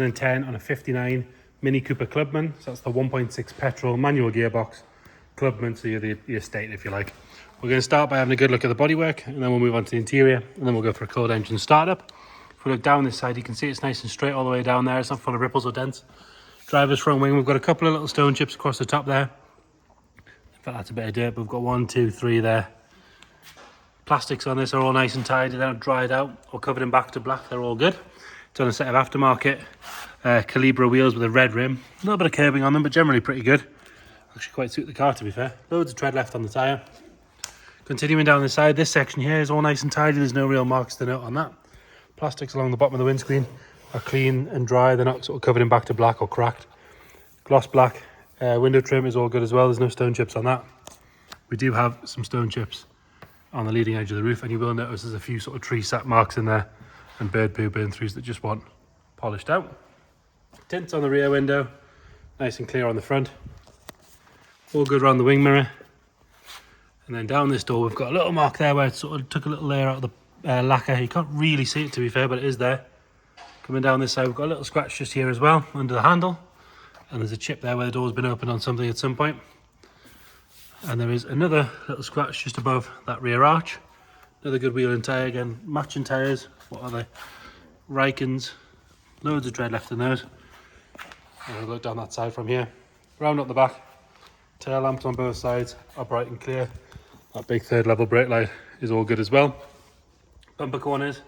10 on a 59 Mini Cooper Clubman. So that's the 1.6 petrol manual gearbox Clubman, so you're the estate if you like. We're going to start by having a good look at the bodywork, and then we'll move on to the interior, and then we'll go for a cold engine startup. If we look down this side, you can see it's nice and straight all the way down there. It's not full of ripples or dents. Driver's front wing, we've got a couple of little stone chips across the top there. In fact, that's a bit of dirt, but we've got 1, 2, 3 there. Plastics on this are all nice and tidy. They're not dried out or covered in back to black. They're all good. It's on a set of aftermarket Calibra wheels with a red rim. A little bit of curbing on them, but generally pretty good. Actually quite suit the car, to be fair. Loads of tread left on the tyre. Continuing down the side, this section here is all nice and tidy. There's no real marks to note on that. Plastics along the bottom of the windscreen are clean and dry. They're not sort of covered in back to black or cracked. Gloss black window trim is all good as well. There's no stone chips on that. We do have some stone chips on the leading edge of the roof, and you will notice there's a few sort of tree sap marks in there and bird poo burn throughs that just want polished out. Tints on the rear window, nice and clear on the front. All good around the wing mirror. And then down this door we've got a little mark there where it sort of took a little layer out of the lacquer. You can't really see it, to be fair, but it is there. Coming down this side we've got a little scratch just here as well under the handle, and there's a chip there where the door's been opened on something at some point. And there is another little scratch just above that rear arch. Another good wheel and tyre, again matching tyres. What are they? Rikens. Loads of tread left in those. And we'll look down that side from here. Round up the back. Tail lamps on both sides are bright and clear. That big third level brake light is all good as well. Bumper corners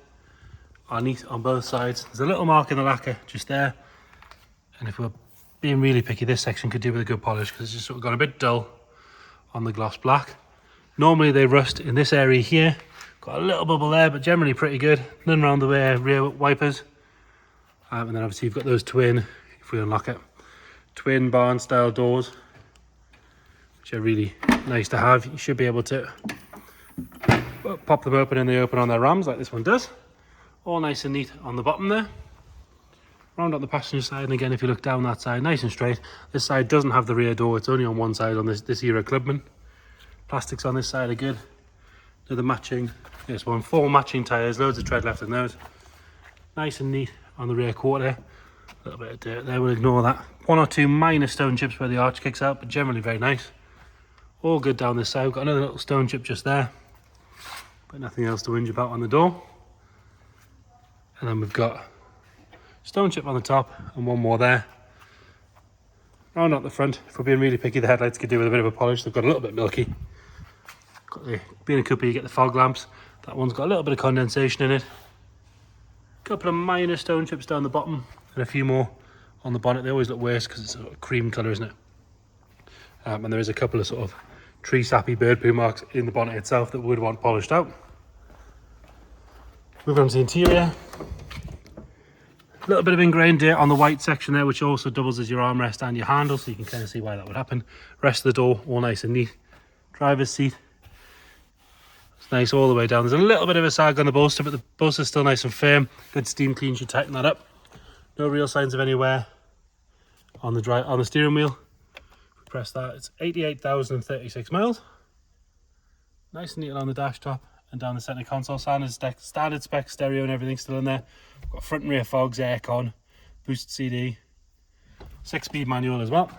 are neat on both sides. There's a little mark in the lacquer just there. And if we're being really picky, this section could do with a good polish because it's just sort of gone a bit dull on the gloss black. Normally they rust in this area here. Got a little bubble there, but generally pretty good. None around the rear wipers. And then obviously you've got those twin, if we unlock it, twin barn style doors, which are really nice to have. You should be able to pop them open and they open on their rams like this one does. All nice and neat on the bottom there. Round up the passenger side, and again if you look down that side, nice and straight. This side doesn't have the rear door, it's only on one side on this era Clubman. Plastics on this side are good. Another matching, this one, 4 matching tyres, loads of tread left in those. Nice and neat on the rear quarter. A little bit of dirt there, we'll ignore that. 1 or 2 minor stone chips where the arch kicks out, but generally very nice. All good down this side. We've got another little stone chip just there, but nothing else to whinge about on the door. And then we've got stone chip on the top and 1 more there. Round out the front, if we're being really picky, the headlights could do with a bit of a polish. They've got a little bit milky. Being a Cooper, you get the fog lamps. That one's got a little bit of condensation in it. A couple of minor stone chips down the bottom and a few more on the bonnet. They always look worse because it's a sort of cream colour, isn't it? And there is a couple of sort of tree sappy bird poo marks in the bonnet itself that would want polished out. Moving on to the interior. A little bit of ingrained dirt on the white section there, which also doubles as your armrest and your handle, so you can kind of see why that would happen. Rest of the door, all nice and neat. Driver's seat. It's nice all the way down. There's a little bit of a sag on the bolster, but the bolster's still nice and firm. Good steam clean should tighten that up. No real signs of any wear on the steering wheel. Press that, it's 88,036 miles. Nice and neat on the dash top and down the centre console. Standard spec stereo and everything still in there. We've got front and rear fogs, aircon, boosted CD, 6-speed manual as well.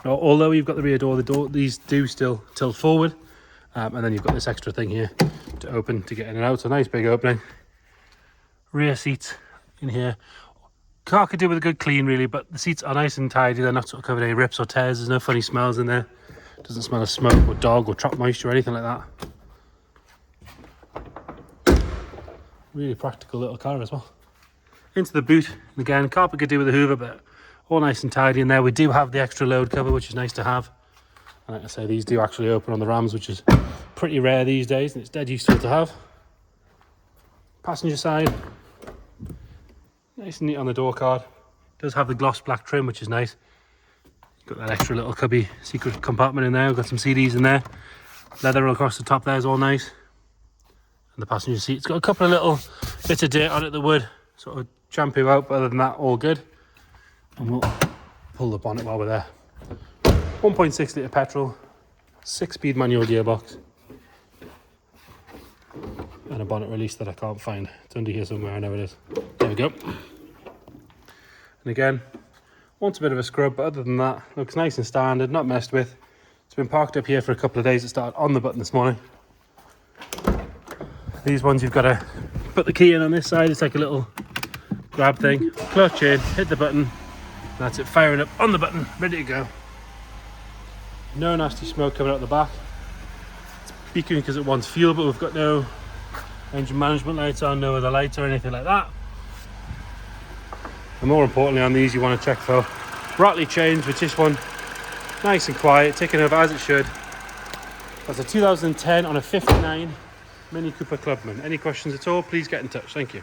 Although you've got the rear door, these do still tilt forward, and then you've got this extra thing here to open to get in and out. So nice big opening. Rear seats in here. Car could do with a good clean really, but the seats are nice and tidy. They're not sort of covered any rips or tears. There's no funny smells in there. Doesn't smell of smoke or dog or trap moisture or anything like that. Really practical little car as well. Into the boot, and again, carpet could do with a hoover, but all nice and tidy in there. We do have the extra load cover, which is nice to have. And like I say, these do actually open on the Rams, which is pretty rare these days, and it's dead useful to have. Passenger side. Nice and neat on the door card. Does have the gloss black trim, which is nice. Got that extra little cubby secret compartment in there. We've got some CDs in there. Leather across the top there is all nice. And the passenger seat's got a couple of little bits of dirt on it that would sort of shampoo out, but other than that, all good. And we'll pull the bonnet while we're there. 1.6 litre petrol, 6-speed manual gearbox. And a bonnet release that I can't find. It's under here somewhere, I know it is. There we go. And again, wants a bit of a scrub, but other than that, looks nice and standard, not messed with. It's been parked up here for a couple of days. It started on the button this morning. These ones you've got to put the key in on this side. It's like a little grab thing. Clutch in, hit the button. That's it, firing up on the button, ready to go. No nasty smoke coming out the back. It's beeping because it wants fuel, but we've got no engine management lights on, no other lights or anything like that. And more importantly on these, you want to check for rattly chains, which this one, nice and quiet, ticking over as it should. That's a 2010 on a 59 Mini Cooper Clubman. Any questions at all, please get in touch. Thank you.